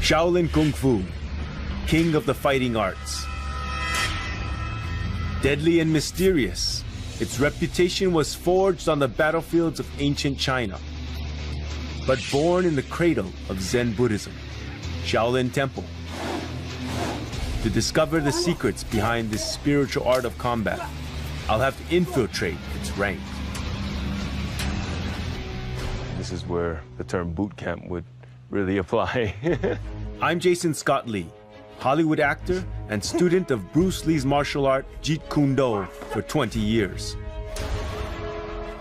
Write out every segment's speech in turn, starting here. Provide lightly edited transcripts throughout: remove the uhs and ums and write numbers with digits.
Shaolin Kung Fu, king of the fighting arts. Deadly and mysterious, its reputation was forged on the battlefields of ancient China. But born in the cradle of Zen Buddhism, Shaolin Temple. To discover the secrets behind this spiritual art of combat, I'll have to infiltrate its ranks. This is where the term boot camp would really apply. I'm Jason Scott Lee, Hollywood actor and student of Bruce Lee's martial art Jeet Kune Do for 20 years.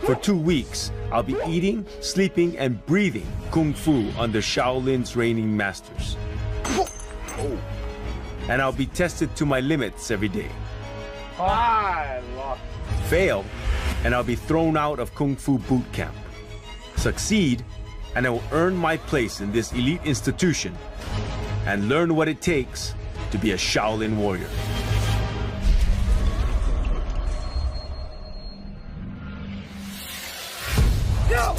For 2 weeks, I'll be eating, sleeping, and breathing Kung Fu under Shaolin's reigning masters. And I'll be tested to my limits every day. Fail, and I'll be thrown out of Kung Fu boot camp. Succeed, and I will earn my place in this elite institution and learn what it takes to be a Shaolin warrior. Go!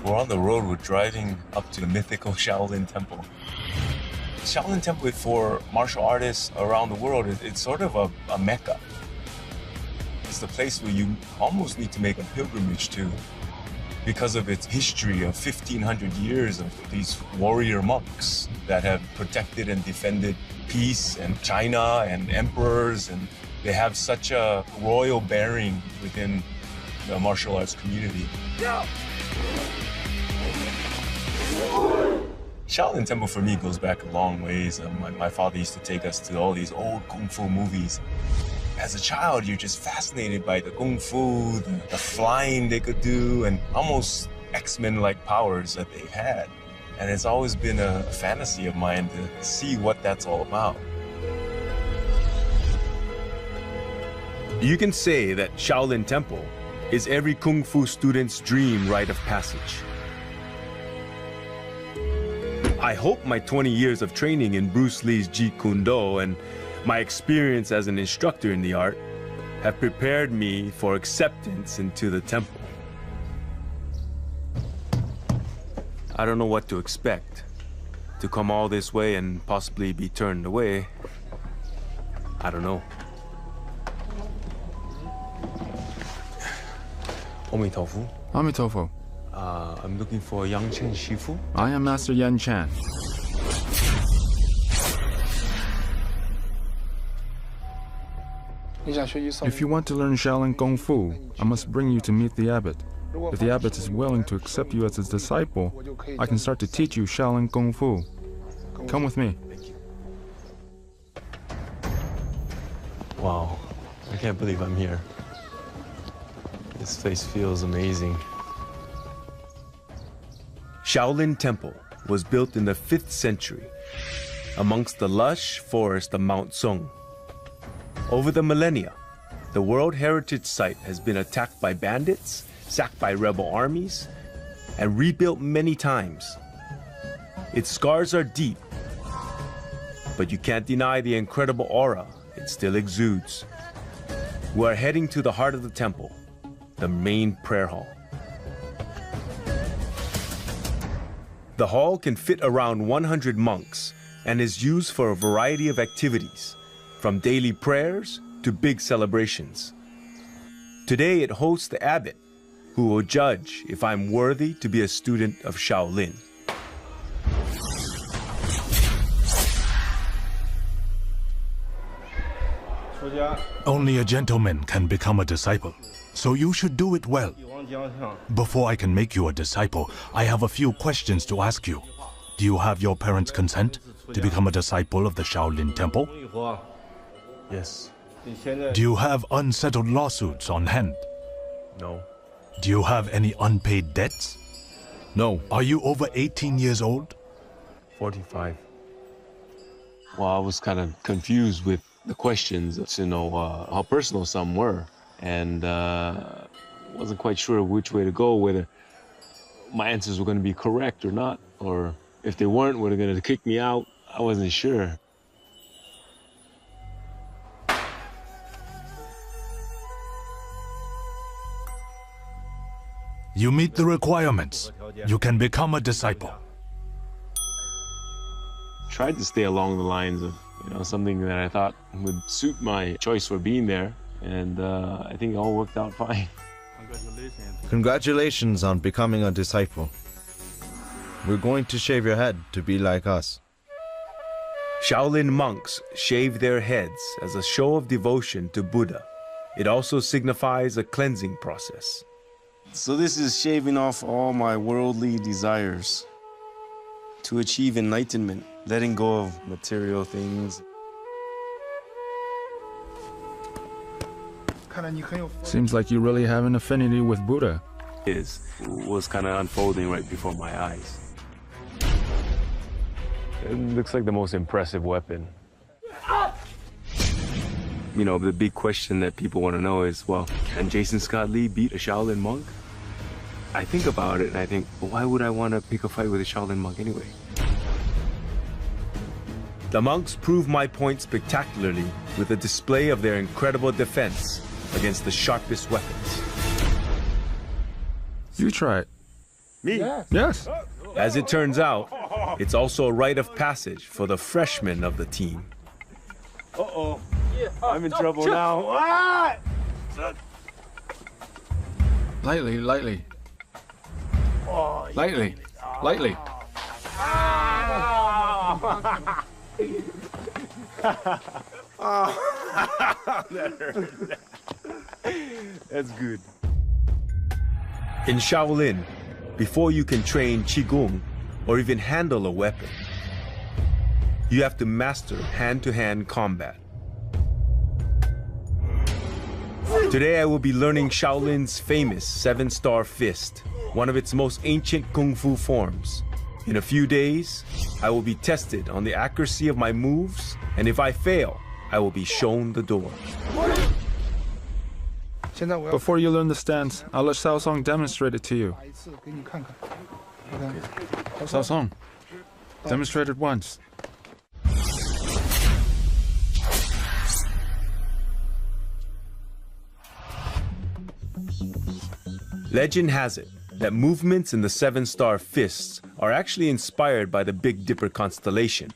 We're on the road, we're driving up to the mythical Shaolin Temple. Shaolin Temple for martial artists around the world, it's sort of a mecca. It's the place where you almost need to make a pilgrimage to because of its history of 1,500 years of these warrior monks that have protected and defended peace and China and emperors, and they have such a royal bearing within the martial arts community. Yeah. Shaolin Temple for me goes back a long ways. My father used to take us to all these old Kung Fu movies. As a child, you're just fascinated by the Kung Fu, the flying they could do, and almost X-Men-like powers that they've had. And it's always been a fantasy of mine to see what that's all about. You can say that Shaolin Temple is every Kung Fu student's dream rite of passage. I hope my 20 years of training in Bruce Lee's Jeet Kune Do and my experience as an instructor in the art have prepared me for acceptance into the temple. I don't know what to expect. To come all this way and possibly be turned away, I don't know. Omitofu. Amitofu. I'm looking for Yang Chen Shifu. I am Master Yan Chan. If you want to learn Shaolin Kung Fu, I must bring you to meet the abbot. If the abbot is willing to accept you as his disciple, I can start to teach you Shaolin Kung Fu. Come with me. Wow, I can't believe I'm here. This place feels amazing. Shaolin Temple was built in the 5th century amongst the lush forest of Mount Song. Over the millennia, the World Heritage Site has been attacked by bandits, sacked by rebel armies, and rebuilt many times. Its scars are deep, but you can't deny the incredible aura it still exudes. We're heading to the heart of the temple, the main prayer hall. The hall can fit around 100 monks and is used for a variety of activities, from daily prayers to big celebrations. Today it hosts the abbot, who will judge if I'm worthy to be a student of Shaolin. Only a gentleman can become a disciple, so you should do it well. Before I can make you a disciple, I have a few questions to ask you. Do you have your parents' consent to become a disciple of the Shaolin Temple? Yes. Do you have unsettled lawsuits on hand? No. Do you have any unpaid debts? No. Are you over 18 years old? 45. Well, I was kind of confused with the questions to know how personal some were, and wasn't quite sure which way to go, whether my answers were going to be correct or not, or if they weren't, were they going to kick me out. I I wasn't sure. You meet the requirements. You can become a disciple. Tried to stay along the lines of, something that I thought would suit my choice for being there, and I think it all worked out fine. Congratulations on becoming a disciple. We're going to shave your head to be like us. Shaolin monks shave their heads as a show of devotion to Buddha. It also signifies a cleansing process. So this is shaving off all my worldly desires to achieve enlightenment, letting go of material things. Seems like you really have an affinity with Buddha. It was kind of unfolding right before my eyes. It looks like the most impressive weapon. The big question that people want to know is, well, can Jason Scott Lee beat a Shaolin monk? I think about it and I think, well, why would I want to pick a fight with a Shaolin monk anyway? The monks prove my point spectacularly with a display of their incredible defense against the sharpest weapons. You try it. Me? Yes. As it turns out, it's also a rite of passage for the freshmen of the team. Uh-oh. I'm in trouble now. Ah! Lightly, lightly. Lightly, lightly. That's good. In Shaolin, before you can train Qigong or even handle a weapon, you have to master hand-to-hand combat. Today I will be learning Shaolin's famous 7-star fist, one of its most ancient kung fu forms. In a few days, I will be tested on the accuracy of my moves, and if I fail, I will be shown the door. Before you learn the stance, I'll let Shaosong demonstrate it to you. Shaosong, demonstrate it once. Legend has it that movements in the 7-star fists are actually inspired by the Big Dipper constellation.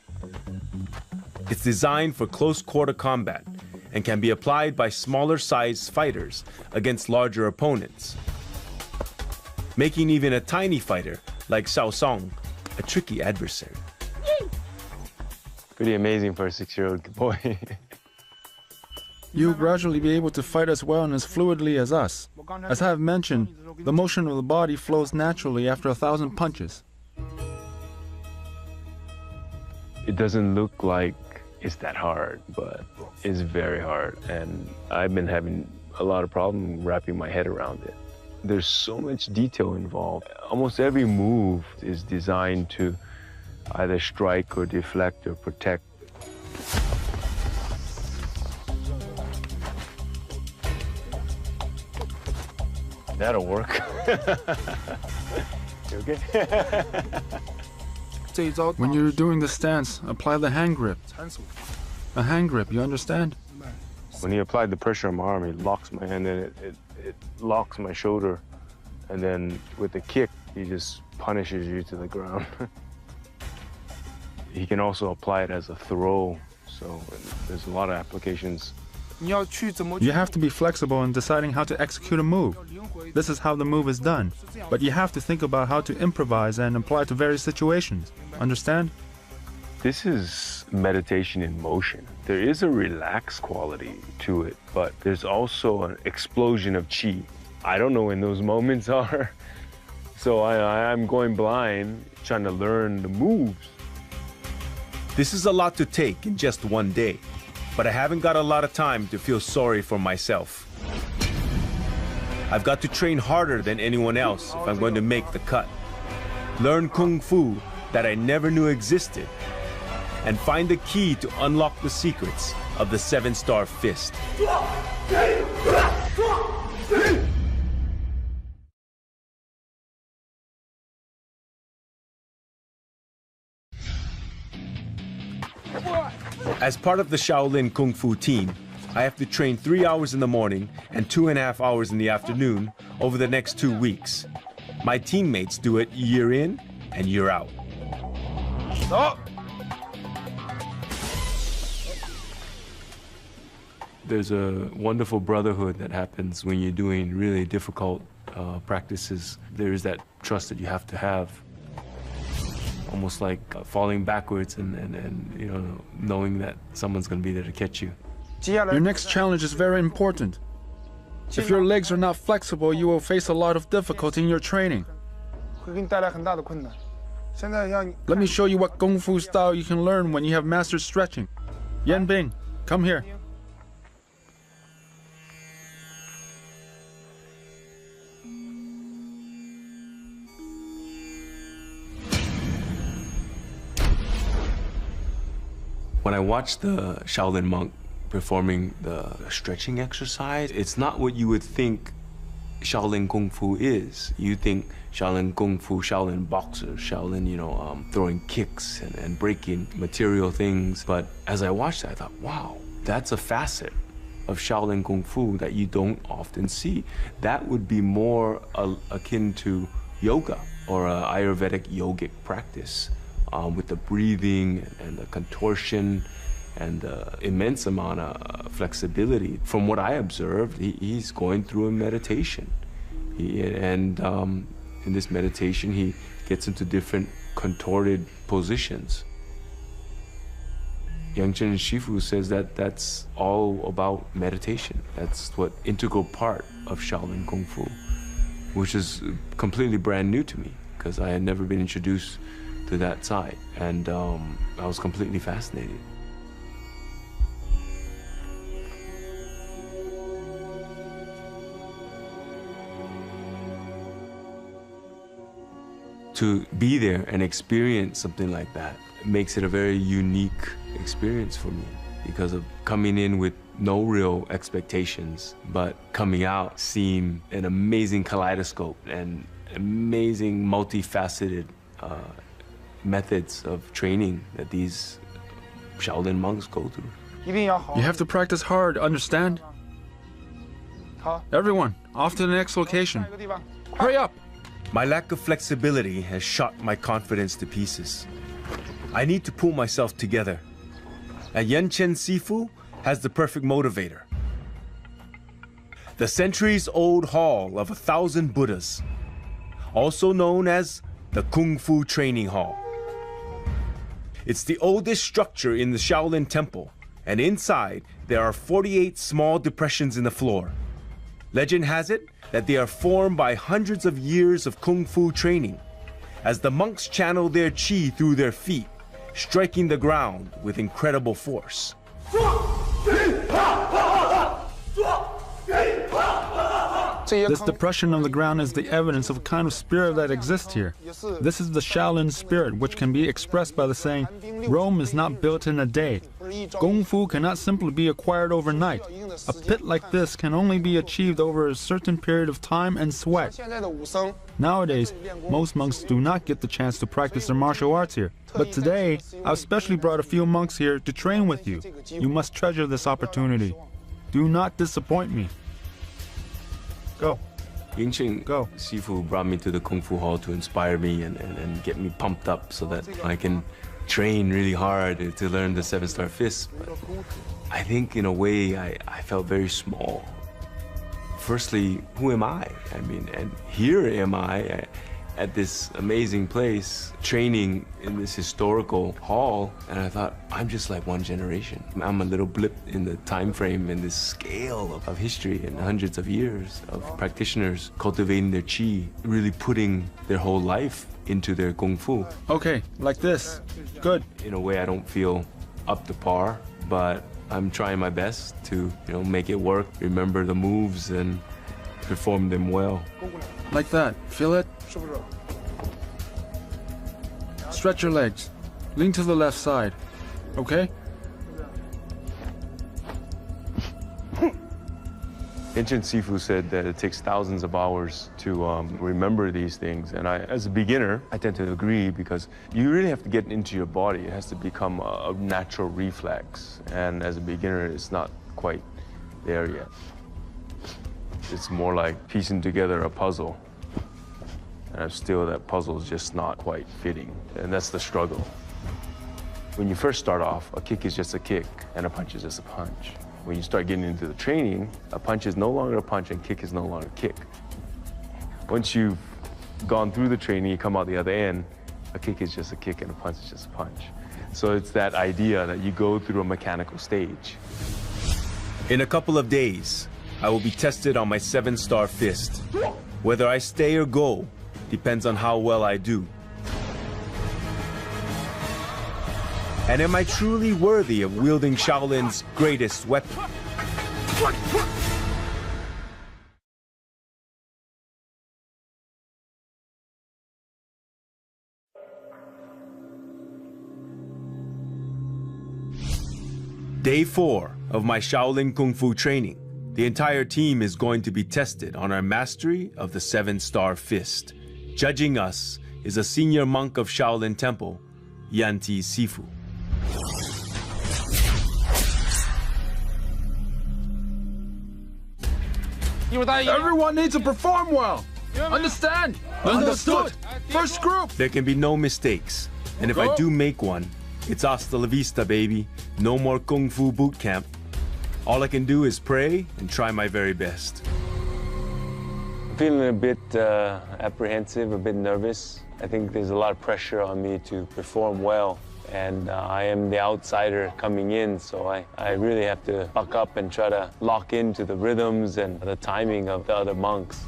It's designed for close-quarter combat and can be applied by smaller-sized fighters against larger opponents, making even a tiny fighter like Shaosong a tricky adversary. Pretty amazing for a 6-year-old boy. You'll gradually be able to fight as well and as fluidly as us. As I have mentioned, the motion of the body flows naturally after 1,000 punches. It doesn't look like it's that hard, but it's very hard. And I've been having a lot of problem wrapping my head around it. There's so much detail involved. Almost every move is designed to either strike or deflect or protect. That'll work. You okay? When you're doing the stance, apply the hand grip. A hand grip, you understand? When he applied the pressure on my arm, he locks my hand and it locks my shoulder. And then with the kick, he just punishes you to the ground. He can also apply it as a throw. So there's a lot of applications. You have to be flexible in deciding how to execute a move. This is how the move is done. But you have to think about how to improvise and apply to various situations. Understand? This is meditation in motion. There is a relaxed quality to it, but there's also an explosion of chi. I don't know when those moments are. So I'm going blind, trying to learn the moves. This is a lot to take in just one day, but I haven't got a lot of time to feel sorry for myself. I've got to train harder than anyone else if I'm going to make the cut. Learn Kung Fu that I never knew existed, and find the key to unlock the secrets of the 7-star fist. As part of the Shaolin Kung Fu team, I have to train 3 hours in the morning and 2.5 hours in the afternoon over the next 2 weeks. My teammates do it year in and year out. There's a wonderful brotherhood that happens when you're doing really difficult practices. There's that trust that you have to have. Almost like falling backwards and you know, knowing that someone's going to be there to catch you. Your next challenge is very important. If your legs are not flexible, you will face a lot of difficulty in your training. Let me show you what Kung Fu style you can learn when you have mastered stretching. Yan Bing, come here. When I watch the Shaolin monk performing the stretching exercise, it's not what you would think Shaolin Kung Fu is. You think Shaolin Kung Fu, Shaolin boxers, Shaolin, you know, throwing kicks and breaking material things. But as I watched that, I thought, wow, that's a facet of Shaolin Kung Fu that you don't often see. That would be more akin to yoga or an Ayurvedic yogic practice. With the breathing and the contortion and the immense amount of flexibility. From what I observed, he's going through a meditation. In this meditation, he gets into different contorted positions. Yang Chen Shifu says that that's all about meditation. That's what integral part of Shaolin Kung Fu, which is completely brand new to me because I had never been introduced to that side, and I was completely fascinated. To be there and experience something like that makes it a very unique experience for me because of coming in with no real expectations, but coming out seeing an amazing kaleidoscope and amazing multifaceted methods of training that these Shaolin monks go through. You have to practice hard, understand? Everyone, off to the next location. Hurry up! My lack of flexibility has shot my confidence to pieces. I need to pull myself together. And Yan Chen Sifu has the perfect motivator. The centuries-old Hall of 1,000 Buddhas, also known as the Kung Fu Training Hall. It's the oldest structure in the Shaolin Temple, and inside there are 48 small depressions in the floor. Legend has it that they are formed by hundreds of years of Kung Fu training, as the monks channel their chi through their feet, striking the ground with incredible force. This depression of the ground is the evidence of a kind of spirit that exists here. This is the Shaolin spirit, which can be expressed by the saying, Rome is not built in a day. Kung Fu cannot simply be acquired overnight. A pit like this can only be achieved over a certain period of time and sweat. Nowadays, most monks do not get the chance to practice their martial arts here. But today, I've specially brought a few monks here to train with you. You must treasure this opportunity. Do not disappoint me. Go. Yang Chen Go. Sifu brought me to the Kung Fu Hall to inspire me and get me pumped up so that I can train really hard to learn the 7-star fist. But I think in a way I felt very small. Firstly, who am I? I mean, and here am I at this amazing place, training in this historical hall, and I thought, I'm just like one generation. I'm a little blip in the time frame, in this scale of history and hundreds of years of practitioners cultivating their chi, really putting their whole life into their Kung Fu. Okay, like this. Good. In a way, I don't feel up to par, but I'm trying my best to, make it work, remember the moves, and perform them well. Like that. Feel it? Stretch your legs. Lean to the left side. Okay? Ancient Sifu said that it takes thousands of hours to remember these things. And as a beginner, I tend to agree because you really have to get into your body. It has to become a natural reflex. And as a beginner, it's not quite there yet. It's more like piecing together a puzzle. And that puzzle is just not quite fitting. And that's the struggle. When you first start off, a kick is just a kick and a punch is just a punch. When you start getting into the training, a punch is no longer a punch and kick is no longer a kick. Once you've gone through the training, you come out the other end, a kick is just a kick and a punch is just a punch. So it's that idea that you go through a mechanical stage. In a couple of days, I will be tested on my 7-star fist. Whether I stay or go depends on how well I do. And am I truly worthy of wielding Shaolin's greatest weapon? Day 4 of my Shaolin Kung Fu training. The entire team is going to be tested on our mastery of the 7-star fist. Judging us is a senior monk of Shaolin Temple, Yanti Sifu. Everyone needs to perform well. Understand? Understood. First group. There can be no mistakes. And if I do make one, it's hasta la vista, baby. No more Kung Fu boot camp. All I can do is pray and try my very best. I'm feeling a bit apprehensive, a bit nervous. I think there's a lot of pressure on me to perform well. And I am the outsider coming in, so I really have to buck up and try to lock into the rhythms and the timing of the other monks.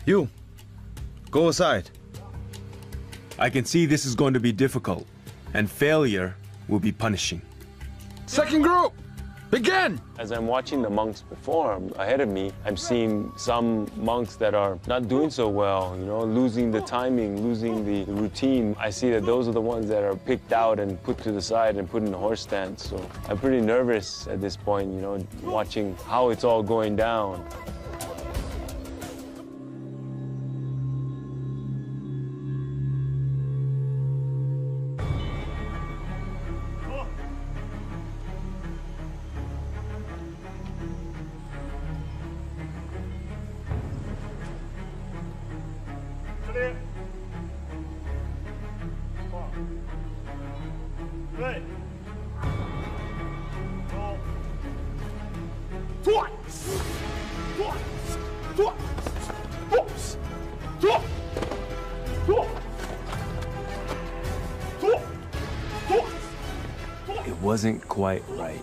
You, go aside. I can see this is going to be difficult, and failure will be punishing. Second group, begin! As I'm watching the monks perform ahead of me, I'm seeing some monks that are not doing so well, you know, losing the timing, losing the routine. I see that those are the ones that are picked out and put to the side and put in the horse stance. So I'm pretty nervous at this point, you know, watching how it's all going down. It wasn't quite right.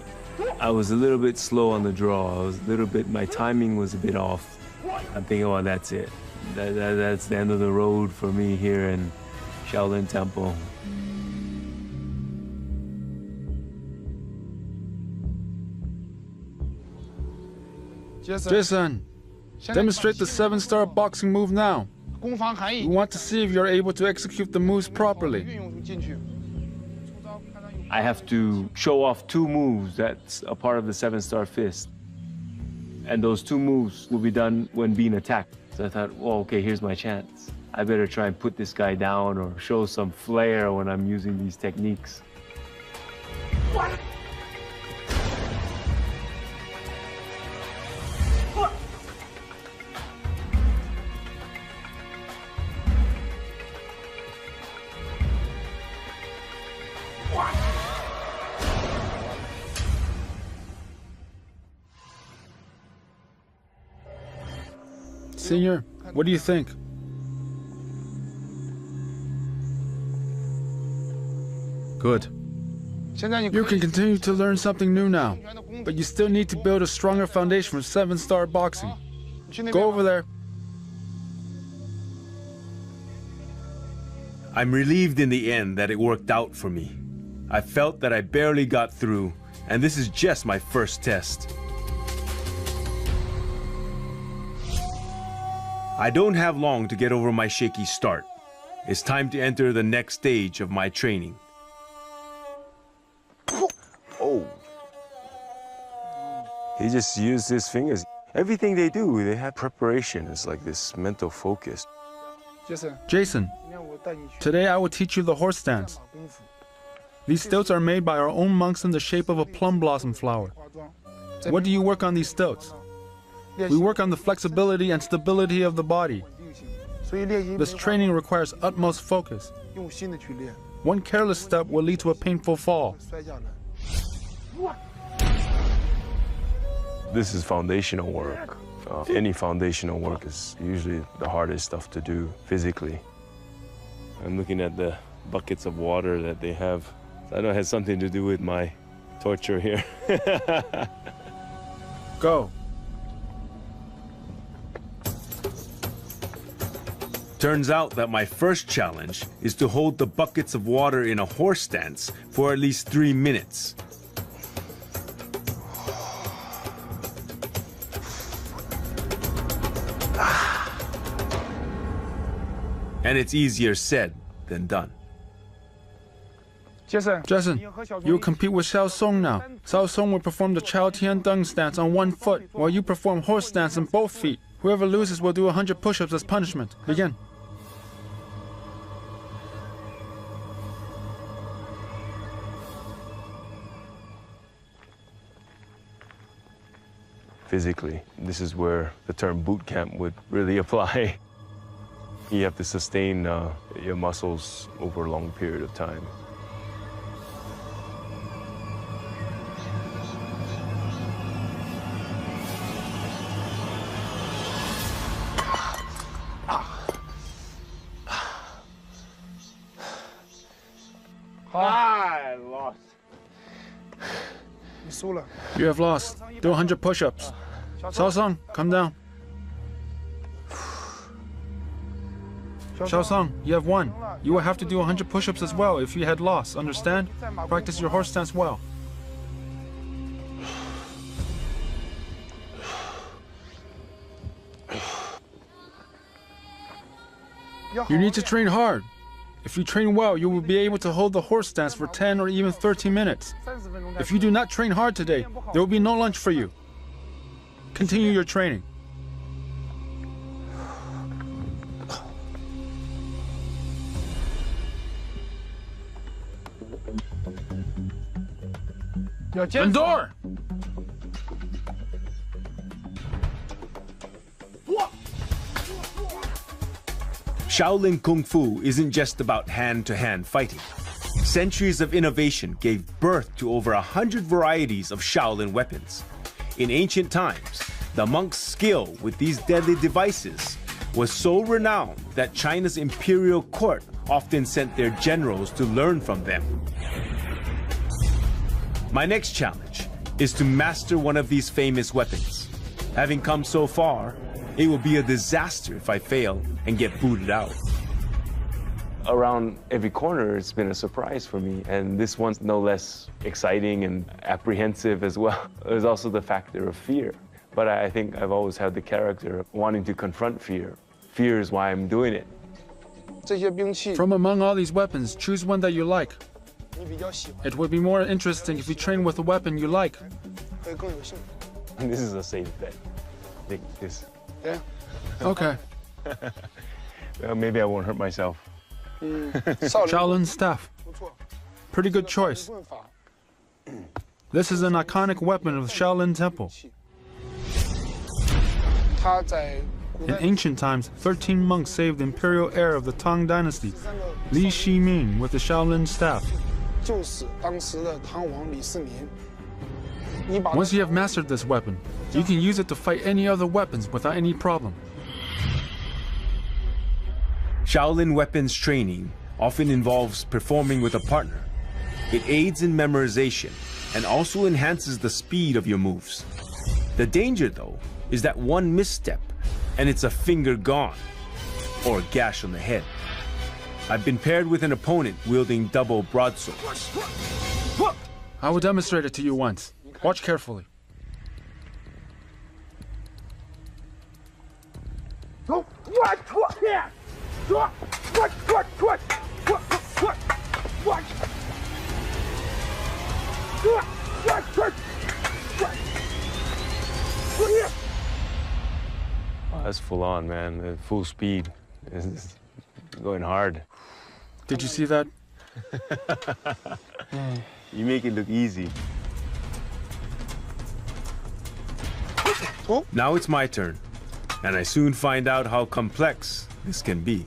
I was a little bit slow on the draw. My timing was a bit off. I'm thinking, oh, that's it. That's the end of the road for me here in Shaolin Temple. Jason, demonstrate the 7-star boxing move now. We want to see if you're able to execute the moves properly. I have to show off 2 moves that's a part of the 7-star fist. And those 2 moves will be done when being attacked. So I thought, well, okay, here's my chance. I better try and put this guy down or show some flair when I'm using these techniques. What? Senior, what do you think? Good. You can continue to learn something new now, but you still need to build a stronger foundation for 7-star boxing. Go over there. I'm relieved in the end that it worked out for me. I felt that I barely got through, and this is just my first test. I don't have long to get over my shaky start. It's time to enter the next stage of my training, He just used his fingers. Everything they do, they have preparation. It's like this mental focus. Jason, today I will teach you the horse stance. These stilts are made by our own monks in the shape of a plum blossom flower. What do you work on these stilts? We work on the flexibility and stability of the body. This training requires utmost focus. One careless step will lead to a painful fall. This is foundational work. Any foundational work is usually the hardest stuff to do physically. I'm looking at the buckets of water that they have. I know it has something to do with my torture here. Go. Turns out that my first challenge is to hold the buckets of water in a horse stance for at least 3 minutes. And it's easier said than done. Jason, you will compete with Xiao now. Xiao will perform the Chao Tian Deng stance on one foot, while you perform horse stance on both feet. Whoever loses will do 100 push-ups as punishment. Begin. Physically, this is where the term boot camp would really apply. You have to sustain your muscles over a long period of time. I lost. You have lost. Do 100 push-ups. Xiao, come down. Xiao, you have won. You will have to do 100 push-ups as well if you had lost, understand? Practice your horse stance well. You need to train hard. If you train well, you will be able to hold the horse stance for 10 or even 30 minutes. If you do not train hard today, there will be no lunch for you. Continue your training. Endure! Shaolin Kung Fu isn't just about hand-to-hand fighting. Centuries of innovation gave birth to over 100 varieties of Shaolin weapons. In ancient times, the monks' skill with these deadly devices was so renowned that China's imperial court often sent their generals to learn from them. My next challenge is to master one of these famous weapons. Having come so far, it will be a disaster if I fail and get booted out. Around every corner, it's been a surprise for me, and this one's no less exciting and apprehensive as well. There's also the factor of fear, but I think I've always had the character of wanting to confront fear. Fear is why I'm doing it. From among all these weapons, choose one that you like. It would be more interesting if you train with a weapon you like. This is a safe bet. Take this. Yeah. Okay. Well, maybe I won't hurt myself. Shaolin staff. Pretty good choice. This is an iconic weapon of the Shaolin Temple. In ancient times, 13 monks saved the imperial heir of the Tang Dynasty, Li Shiming, with the Shaolin staff. Once you have mastered this weapon, you can use it to fight any other weapons without any problem. Shaolin weapons training often involves performing with a partner. It aids in memorization and also enhances the speed of your moves. The danger, though, is that one misstep and it's a finger gone or a gash on the head. I've been paired with an opponent wielding double broadswords. I will demonstrate it to you once. Watch carefully. That's full on, man. Full speed. It's going hard. Did you see that? You make it look easy. Now it's my turn, and I soon find out how complex this can be.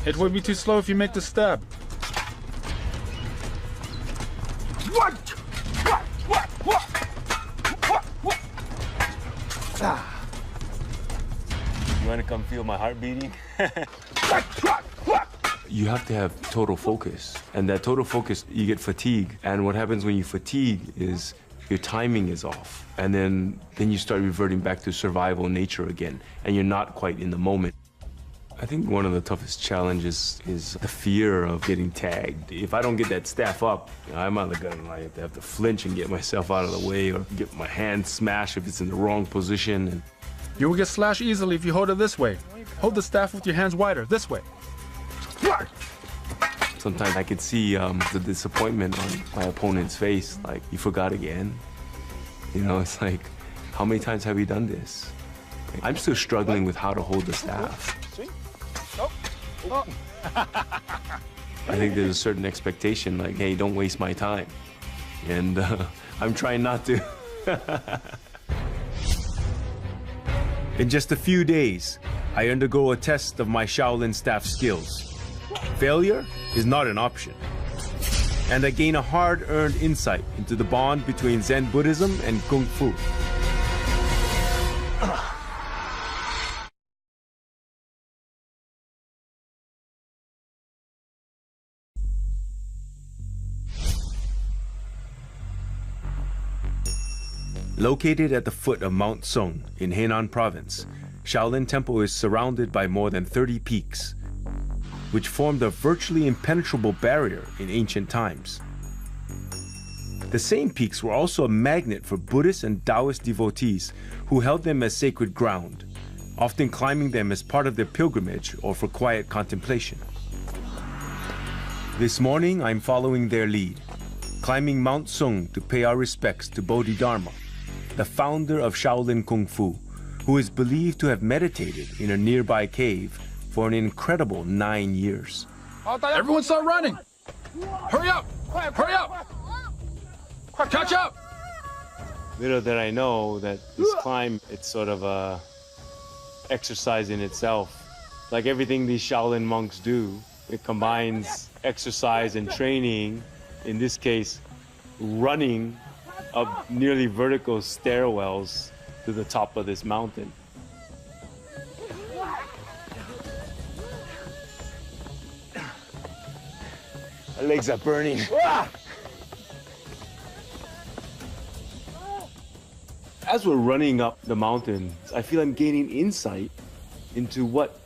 It would be too slow if you make the stab. You want to come feel my heart beating? You have to have total focus, and that total focus, you get fatigue. And what happens when you fatigue is your timing is off, and then you start reverting back to survival nature again, and you're not quite in the moment. I think one of the toughest challenges is the fear of getting tagged. If I don't get that staff up, I'm either gonna have to flinch and get myself out of the way, or get my hand smashed if it's in the wrong position. And you will get slashed easily if you hold it this way. Hold the staff with your hands wider, this way. sometimes I could see the disappointment on my opponent's face, like, you forgot again? You know, it's like, how many times have we done this? I'm still struggling with how to hold the staff. I think there's a certain expectation, like, hey, don't waste my time. And I'm trying not to. In just a few days, I undergo a test of my Shaolin staff skills. Failure is not an option. And I gain a hard-earned insight into the bond between Zen Buddhism and Kung Fu. Located at the foot of Mount Song in Henan Province, Shaolin Temple is surrounded by more than 30 peaks, which formed a virtually impenetrable barrier in ancient times. The same peaks were also a magnet for Buddhist and Taoist devotees who held them as sacred ground, often climbing them as part of their pilgrimage or for quiet contemplation. This morning, I'm following their lead, climbing Mount Song to pay our respects to Bodhidharma, the founder of Shaolin Kung Fu, who is believed to have meditated in a nearby cave for an incredible 9 years. Everyone start running! Hurry up! Hurry up! Catch up! Little did I know that this climb, it's sort of a exercise in itself. Like everything these Shaolin monks do, it combines exercise and training, in this case, running up nearly vertical stairwells to the top of this mountain. My legs are burning. As we're running up the mountain, I feel I'm gaining insight into what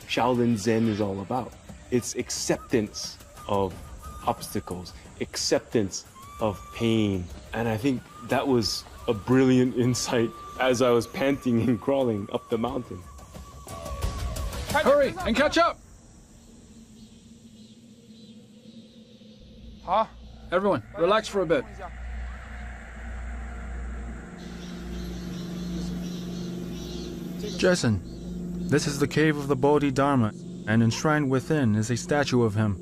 Shaolin Zen is all about. It's acceptance of obstacles, acceptance of pain. And I think that was a brilliant insight as I was panting and crawling up the mountain. Hurry and catch up! Everyone, relax for a bit. Jason, this is the cave of the Bodhidharma, and enshrined within is a statue of him.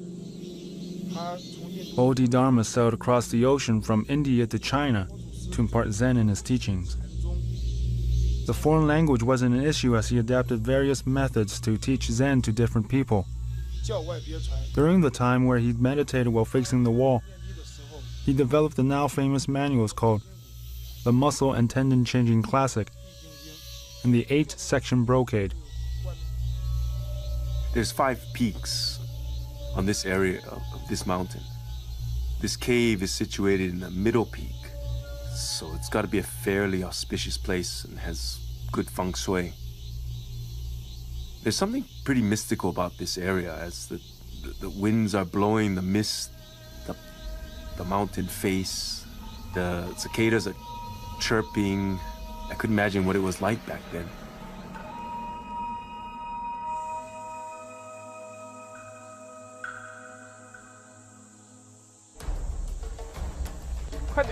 Bodhidharma sailed across the ocean from India to China to impart Zen in his teachings. The foreign language wasn't an issue as he adapted various methods to teach Zen to different people. During the time where he meditated while facing the wall, he developed the now famous manuals called the Muscle and Tendon Changing Classic and the 8-section brocade. There's 5 peaks on this area of this mountain. This cave is situated in the middle peak, so it's got to be a fairly auspicious place and has good feng shui. There's something pretty mystical about this area as the winds are blowing the mist up the mountain face. The cicadas are chirping. I couldn't imagine what it was like back then.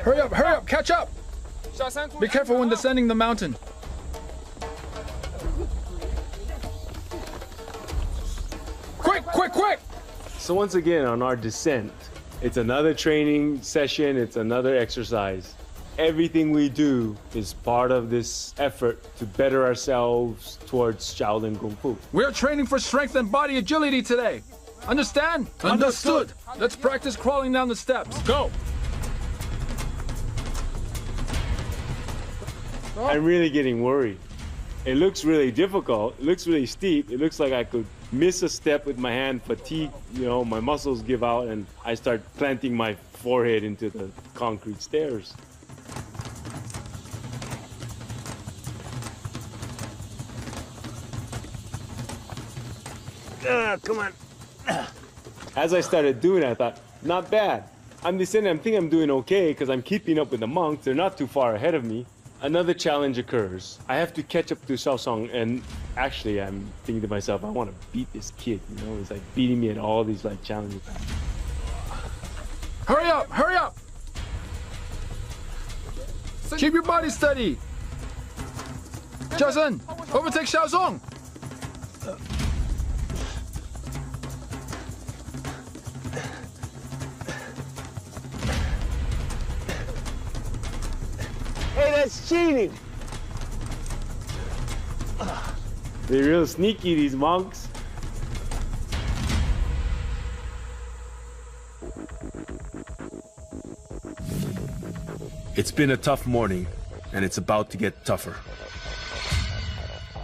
Hurry up, catch up! Be careful when descending the mountain. Quick, quick! So once again, on our descent, it's another training session, it's another exercise. Everything we do is part of this effort to better ourselves towards Shaolin Kung Fu. We're training for strength and body agility today. Understand? Understood. Let's practice crawling down the steps. Go! I'm really getting worried. It looks really difficult. It looks really steep. It looks like I could miss a step with my hand, fatigue, my muscles give out, and I start planting my forehead into the concrete stairs. Come on. As I started doing it, I thought, not bad. I'm descending. I think I'm doing okay because I'm keeping up with the monks. They're not too far ahead of me. Another challenge occurs. I have to catch up to Xiaosong, and actually, I'm thinking to myself, I want to beat this kid. He's like beating me at all these challenges. Hurry up! Hurry up! Keep your body steady. Jason, overtake Xiaosong. Hey, that's cheating! They're real sneaky, these monks. It's been a tough morning, and it's about to get tougher.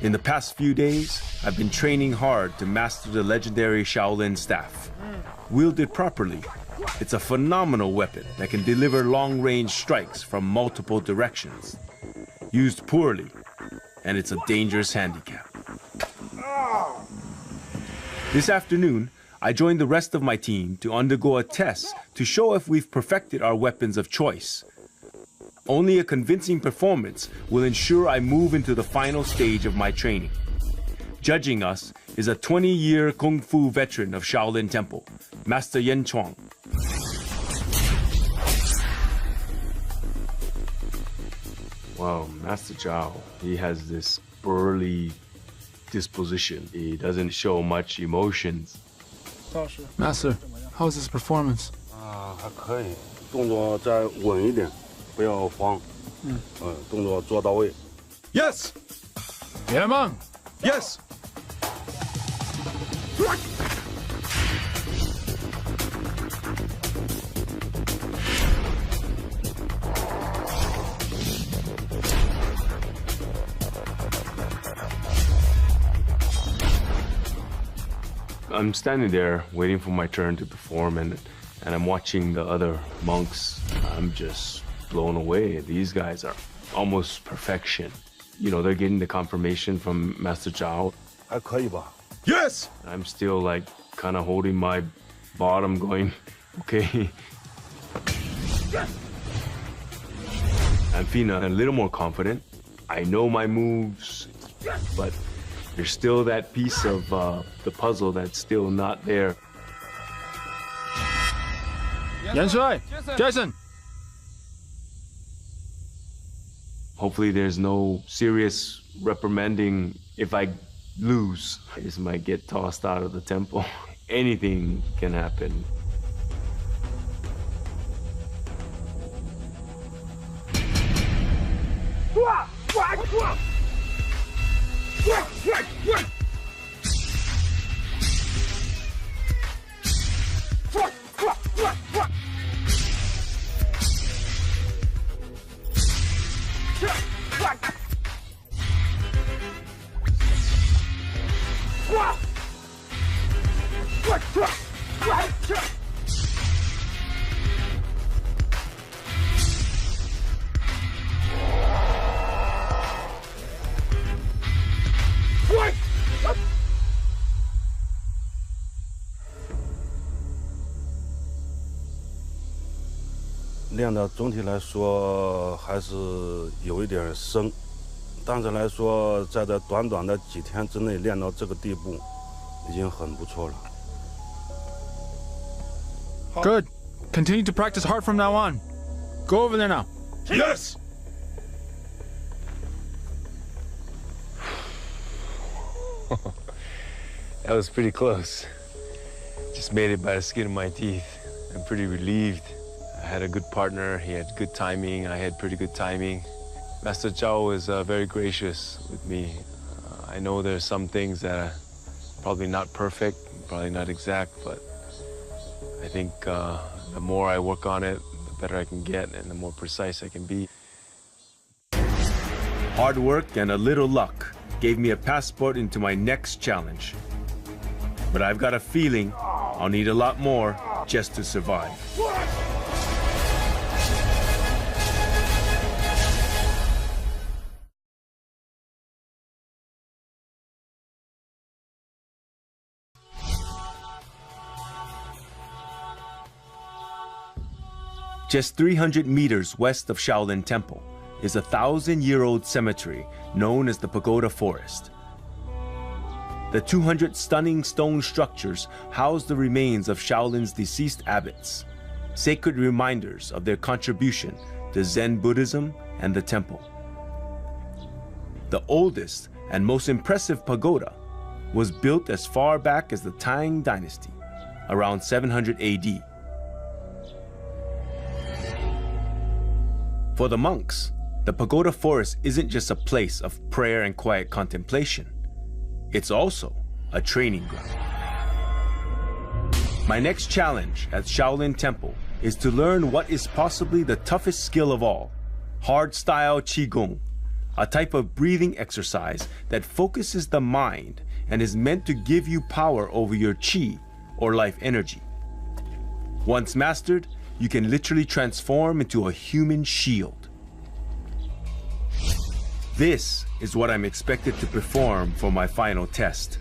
In the past few days, I've been training hard to master the legendary Shaolin staff. Wielded properly, it's a phenomenal weapon that can deliver long-range strikes from multiple directions. Used poorly, and it's a dangerous handicap. This afternoon, I joined the rest of my team to undergo a test to show if we've perfected our weapons of choice. Only a convincing performance will ensure I move into the final stage of my training. Judging us is a 20-year Kung Fu veteran of Shaolin Temple, Master Yan Chuang. Wow, Master Zhao, he has this burly disposition. He doesn't show much emotions. Master, how's his performance? 还可以，动作再稳一点，不要慌。动作做到位。Yes! Yeah, man! Yes! I'm standing there waiting for my turn to perform, and I'm watching the other monks. I'm just blown away. These guys are almost perfection. They're getting the confirmation from Master Zhao. 还可以吧？ Yes! I'm still kind of holding my bottom going, okay. I'm feeling a little more confident. I know my moves, but there's still that piece of the puzzle that's still not there. Yan Shui, Jason! Hopefully there's no serious reprimanding if I lose. I just might get tossed out of the temple. Anything can happen.练的总体来说还是有一点生，但是来说，在这短短的几天之内练到这个地步，已经很不错了。Good. Continue to practice hard from now on. Go over there now. Yes! That was pretty close. just made it by the skin of my teeth. I'm pretty relieved. I had a good partner, he had good timing, I had pretty good timing. Master Zhao was very gracious with me. I know there's some things that are probably not perfect, probably not exact, but I think the more I work on it, the better I can get and the more precise I can be. Hard work and a little luck gave me a passport into my next challenge. But I've got a feeling I'll need a lot more just to survive. Just 300 meters west of Shaolin Temple is a 1,000-year-old cemetery known as the Pagoda Forest. The 200 stunning stone structures house the remains of Shaolin's deceased abbots, sacred reminders of their contribution to Zen Buddhism and the temple. The oldest and most impressive pagoda was built as far back as the Tang Dynasty, around 700 AD. For the monks, the Pagoda Forest isn't just a place of prayer and quiet contemplation. It's also a training ground. My next challenge at Shaolin Temple is to learn what is possibly the toughest skill of all, hardstyle Qigong, a type of breathing exercise that focuses the mind and is meant to give you power over your qi or life energy. Once mastered, you can literally transform into a human shield. This is what I'm expected to perform for my final test.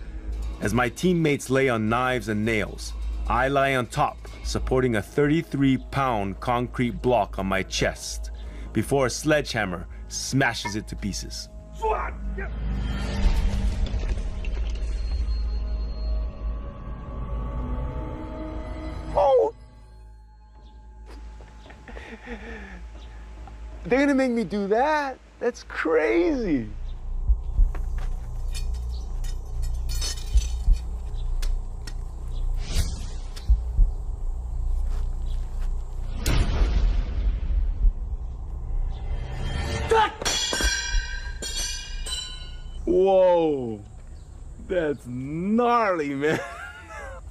As my teammates lay on knives and nails, I lie on top, supporting a 33-pound concrete block on my chest, before a sledgehammer smashes it to pieces. Oh! They're gonna make me do that? That's crazy. Whoa, that's gnarly, man.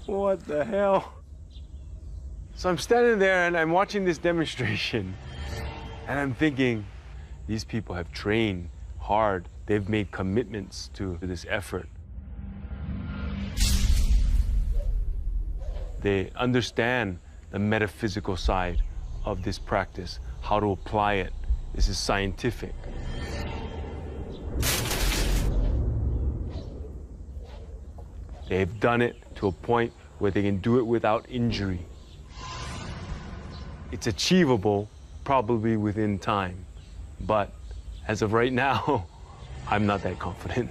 What the hell? So I'm standing there and I'm watching this demonstration and I'm thinking, these people have trained hard. They've made commitments to this effort. They understand the metaphysical side of this practice, how to apply it. This is scientific. They've done it to a point where they can do it without injury. It's achievable, probably within time. But as of right now, I'm not that confident.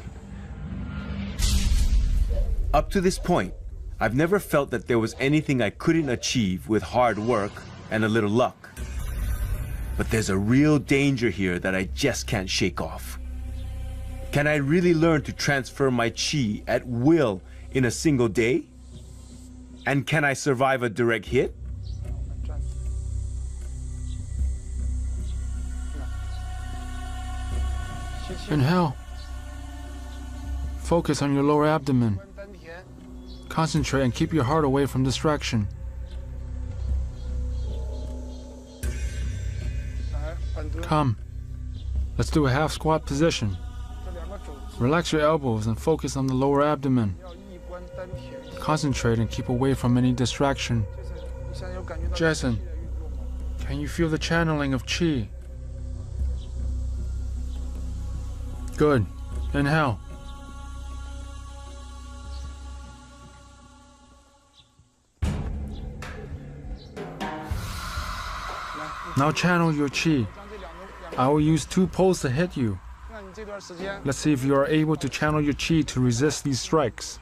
Up to this point, I've never felt that there was anything I couldn't achieve with hard work and a little luck. But there's a real danger here that I just can't shake off. Can I really learn to transfer my qi at will in a single day? And can I survive a direct hit? Inhale. Focus on your lower abdomen. Concentrate and keep your heart away from distraction. Come. Let's do a half squat position. Relax your elbows and focus on the lower abdomen. Concentrate and keep away from any distraction. Jason, can you feel the channeling of qi? Good. Inhale. Now channel your qi. I will use 2 poles to hit you. Let's see if you are able to channel your qi to resist these strikes.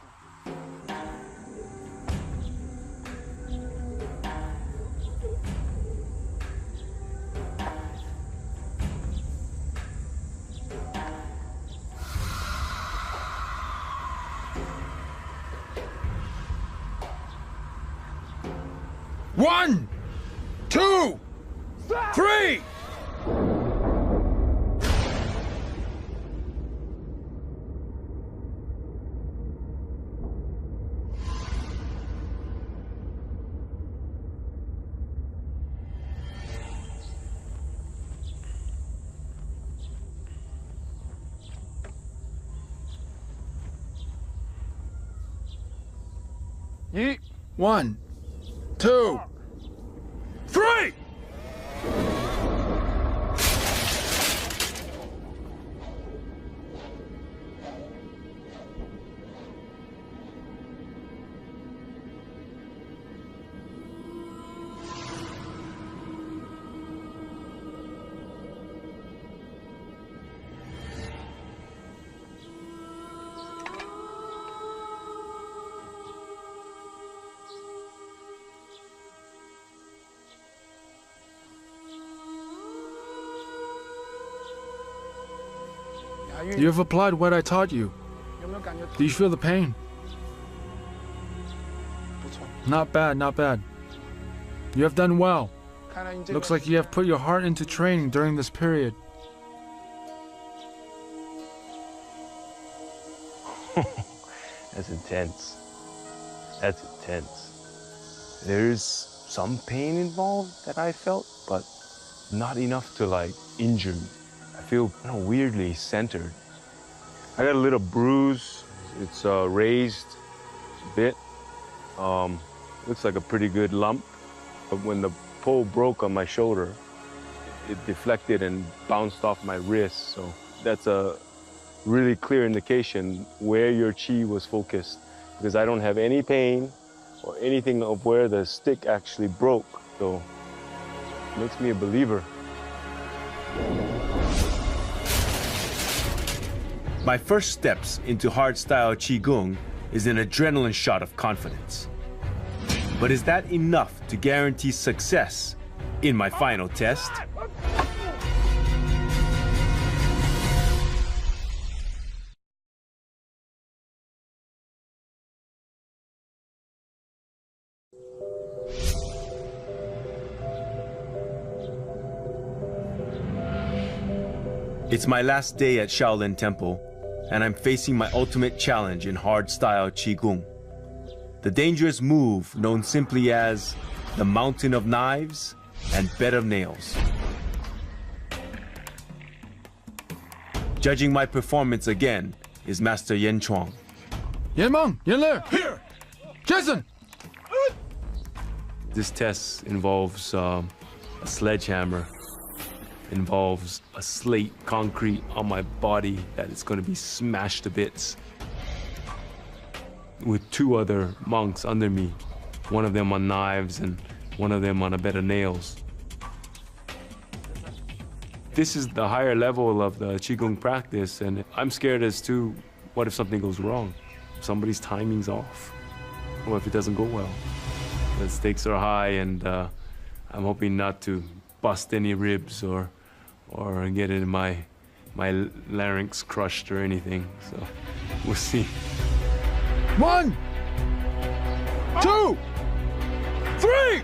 1, 2, 3! Yi. 1, 2, 3! You have applied what I taught you. Do you feel the pain? Not bad, not bad. You have done well. Looks like you have put your heart into training during this period. That's intense. That's intense. There's some pain involved that I felt, but not enough to like injure me. I feel kind of weirdly centered. I got a little bruise. It's raised a bit. Looks like a pretty good lump. But when the pole broke on my shoulder, it deflected and bounced off my wrist. So that's a really clear indication where your chi was focused, because I don't have any pain or anything of where the stick actually broke. So it makes me a believer. My first steps into hardstyle Qigong is an adrenaline shot of confidence. But is that enough to guarantee success in my final test? It's my last day at Shaolin Temple, and I'm facing my ultimate challenge in hardstyle Qigong. The dangerous move known simply as the Mountain of Knives and Bed of Nails. Judging my performance again is Master Yan Chuang. Yanmeng, Yanle, here! Jason! This test involves a sledgehammer, involves a slate concrete on my body that is going to be smashed to bits, with two other monks under me, one of them on knives and one of them on a bed of nails. This is the higher level of the Qigong practice, and I'm scared as to what if something goes wrong? If somebody's timing's off, or if it doesn't go well. The stakes are high, and I'm hoping not to bust any ribs or get in my larynx crushed or anything, so we'll see. 1, 2, 3!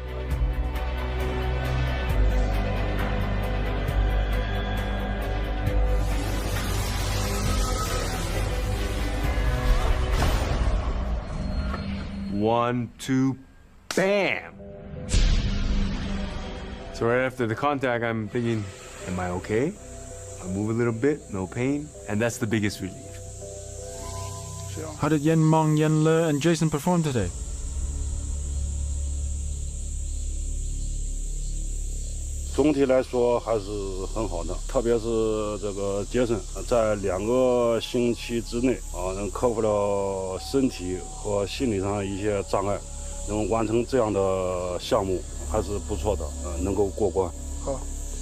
One, two, bam! So right after the contact, I'm thinking, am I okay? I move a little bit, no pain, and that's the biggest relief. How did Yanmeng, Yanle, and Jason perform today?总体来说还是很好的，特别是这个杰森，在2个星期之内能克服了身体和心理上一些障碍，能完成这样的项目还是不错的，能够过关。好。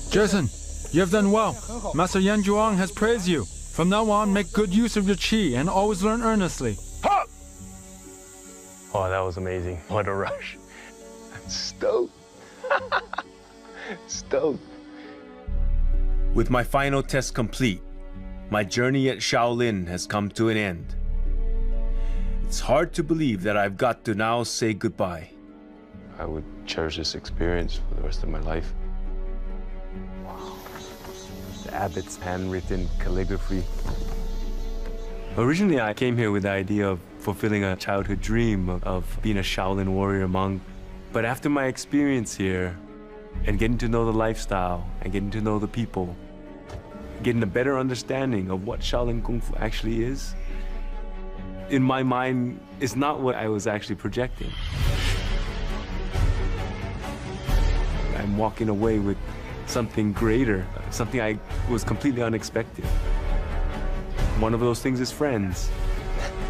Jason, you have done well. Master Yan Zhuang has praised you. From now on, make good use of your qi and always learn earnestly. Oh, that was amazing. What a rush. I'm stoked. Stoked. With my final test complete, my journey at Shaolin has come to an end. It's hard to believe that I've got to now say goodbye. I would cherish this experience for the rest of my life. Wow. The abbot's handwritten calligraphy. Originally, I came here with the idea of fulfilling a childhood dream of being a Shaolin warrior monk. But after my experience here, and getting to know the lifestyle, and getting to know the people, getting a better understanding of what Shaolin Kung Fu actually is, in my mind, it's not what I was actually projecting. I'm walking away with something greater, something I was completely unexpected. One of those things is friends.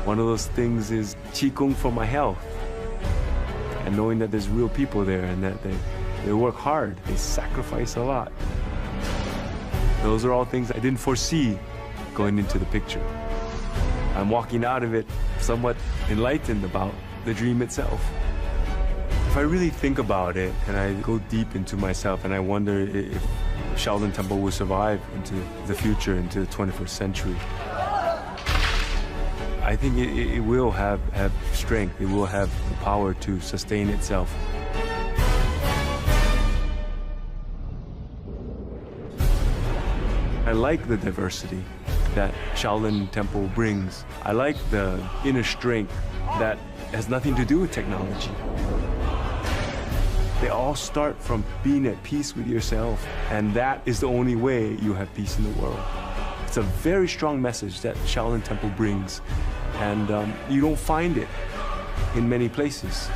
One of those things is Qigong for my health. And knowing that there's real people there and that they work hard, they sacrifice a lot. Those are all things I didn't foresee going into the picture. I'm walking out of it somewhat enlightened about the dream itself. If I really think about it and I go deep into myself and I wonder if Shaolin Temple will survive into the future, into the 21st century, I think it will have strength, it will have the power to sustain itself. I like the diversity that Shaolin Temple brings. I like the inner strength that has nothing to do with technology. They all start from being at peace with yourself, and that is the only way you have peace in the world. It's a very strong message that Shaolin Temple brings, and you don't find it in many places.